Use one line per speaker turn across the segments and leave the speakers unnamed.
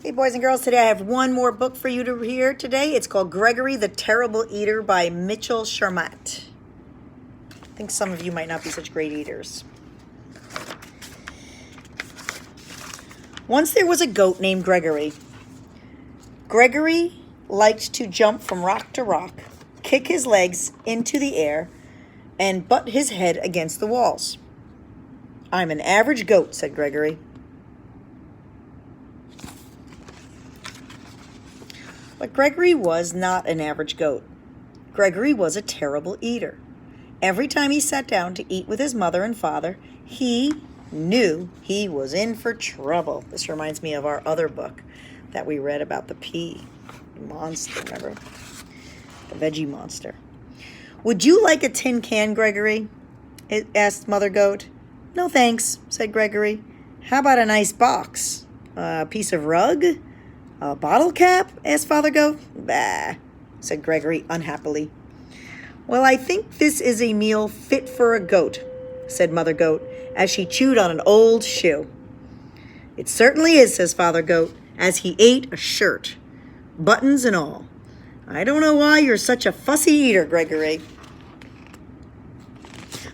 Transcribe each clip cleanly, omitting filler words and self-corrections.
Hey, boys and girls, today I have one more book for you to hear today. It's called Gregory the Terrible Eater by Mitchell Shermatt. I think some of you might not be such great eaters. Once there was a goat named Gregory. Gregory liked to jump from rock to rock, kick his legs into the air, and butt his head against the walls. "I'm an average goat," said Gregory. But Gregory was not an average goat. Gregory was a terrible eater. Every time he sat down to eat with his mother and father, he knew he was in for trouble. This reminds me of our other book that we read about the pea monster, remember? The veggie monster. "Would you like a tin can, Gregory?" asked Mother Goat. "No, thanks," said Gregory. "How about a nice box? A piece of rug? A bottle cap?" asked Father Goat. "Bah," said Gregory unhappily. "Well, I think this is a meal fit for a goat," said Mother Goat, as she chewed on an old shoe. "It certainly is," says Father Goat, as he ate a shirt, buttons and all. "I don't know why you're such a fussy eater, Gregory."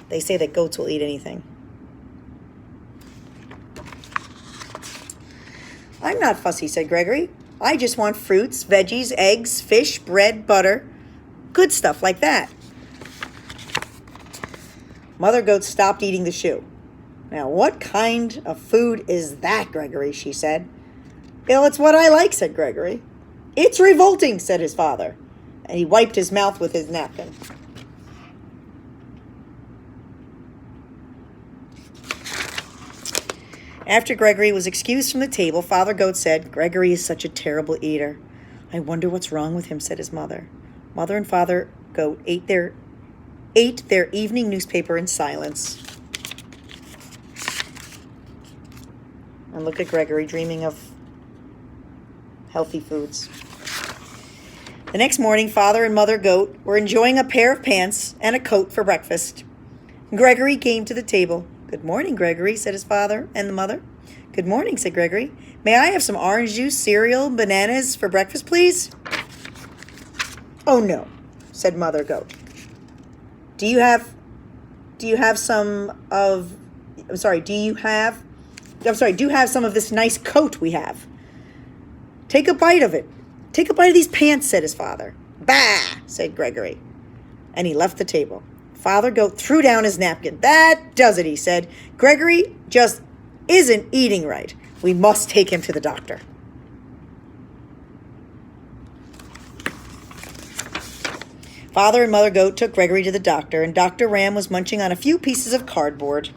They say that goats will eat anything. "I'm not fussy," said Gregory. "I just want fruits, veggies, eggs, fish, bread, butter, good stuff like that." Mother Goat stopped eating the shoe. "Now, what kind of food is that, Gregory?" she said. "Well, it's what I like," said Gregory. "It's revolting," said his father, and he wiped his mouth with his napkin. After Gregory was excused from the table, Father Goat said, "Gregory is such a terrible eater. I wonder what's wrong with him," said his mother. Mother and Father Goat ate their evening newspaper in silence. And look at Gregory dreaming of healthy foods. The next morning, Father and Mother Goat were enjoying a pair of pants and a coat for breakfast. Gregory came to the table. "Good morning, Gregory," said his father and the mother. "Good morning," said Gregory. "May I have some orange juice, cereal, bananas for breakfast, please?" "Oh, no," said Mother Goat. Do you have some of this nice coat we have? Take a bite of it. Take a bite of these pants," said his father. "Bah," said Gregory, and he left the table. Father Goat threw down his napkin. "That does it," he said. "Gregory just isn't eating right. We must take him to the doctor." Father and Mother Goat took Gregory to the doctor, and Dr. Ram was munching on a few pieces of cardboard.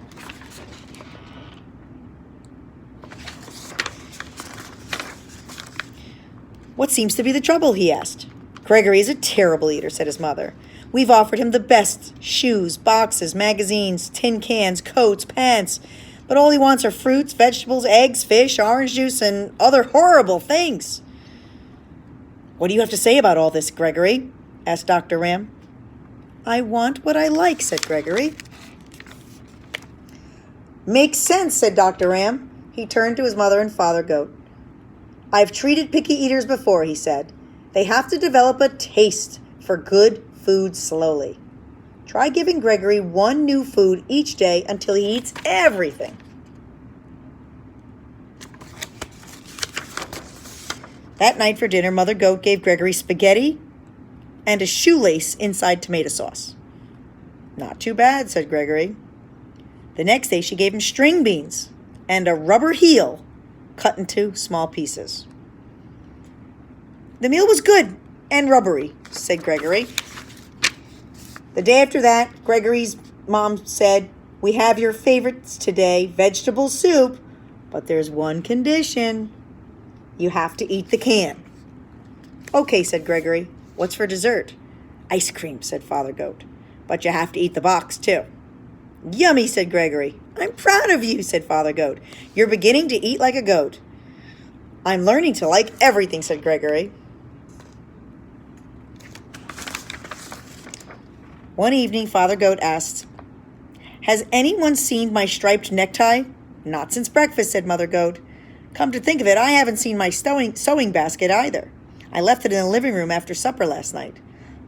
"What seems to be the trouble?" he asked. "Gregory is a terrible eater," said his mother. "We've offered him the best shoes, boxes, magazines, tin cans, coats, pants, but all he wants are fruits, vegetables, eggs, fish, orange juice, and other horrible things." "What do you have to say about all this, Gregory?" asked Dr. Ram. "I want what I like," said Gregory. "Makes sense," said Dr. Ram. He turned to his mother and Father Goat. "I've treated picky eaters before," he said. "They have to develop a taste for good food slowly. Try giving Gregory one new food each day until he eats everything." That night for dinner, Mother Goat gave Gregory spaghetti and a shoelace inside tomato sauce. "Not too bad," said Gregory. The next day she gave him string beans and a rubber heel cut into small pieces. "The meal was good and rubbery," said Gregory. The day after that, Gregory's mom said, "We have your favorites today, vegetable soup, but there's one condition. You have to eat the can." "Okay," said Gregory. "What's for dessert?" "Ice cream," said Father Goat. "But you have to eat the box, too." "Yummy," said Gregory. "I'm proud of you," said Father Goat. "You're beginning to eat like a goat." "I'm learning to like everything," said Gregory. One evening, Father Goat asked, "Has anyone seen my striped necktie?" "Not since breakfast," said Mother Goat. Come to think of it, I haven't seen my sewing basket either. I left it in the living room after supper last night.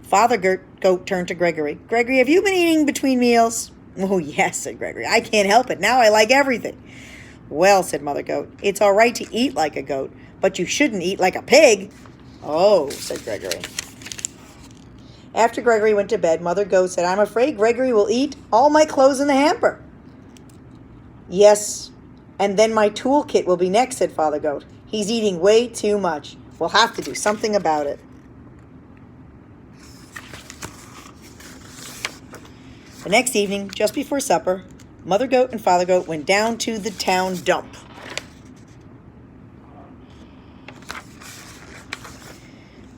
Father Goat turned to Gregory. Gregory, have you been eating between meals? Oh, yes, said Gregory. I can't help it. Now I like everything. Well, said Mother Goat, it's all right to eat like a goat, but you shouldn't eat like a pig. Oh, said Gregory. After Gregory went to bed, Mother Goat said, I'm afraid Gregory will eat all my clothes in the hamper. Yes, and then my toolkit will be next, said Father Goat. He's eating way too much. We'll have to do something about it. The next evening, just before supper, Mother Goat and Father Goat went down to the town dump.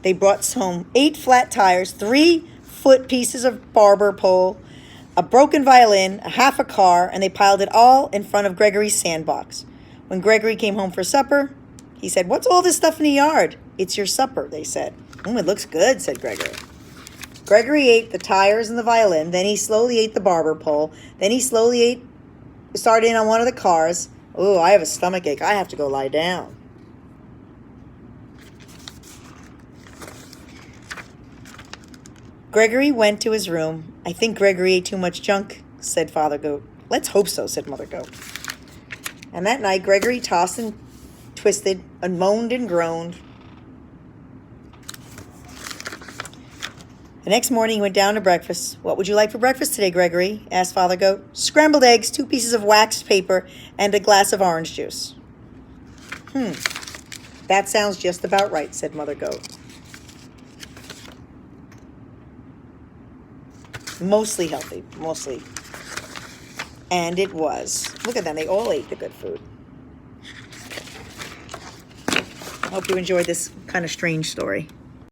They brought home 8 flat tires, 3-foot pieces of barber pole, a broken violin, a half a car, and they piled it all in front of Gregory's sandbox. When Gregory came home for supper, he said, What's all this stuff in the yard? It's your supper, they said. It looks good, said Gregory. Gregory ate the tires and the violin, then he slowly ate the barber pole, then he slowly started in on one of the cars. Oh, I have a stomach ache. I have to go lie down. Gregory went to his room. I think Gregory ate too much junk, said Father Goat. Let's hope so, said Mother Goat. And that night, Gregory tossed and twisted and moaned and groaned. The next morning, he went down to breakfast. What would you like for breakfast today, Gregory? Asked Father Goat. Scrambled eggs, 2 pieces of waxed paper, and a glass of orange juice. That sounds just about right, said Mother Goat. Mostly healthy, mostly. And it was. Look at them, they all ate the good food. I hope you enjoyed this kind of strange story.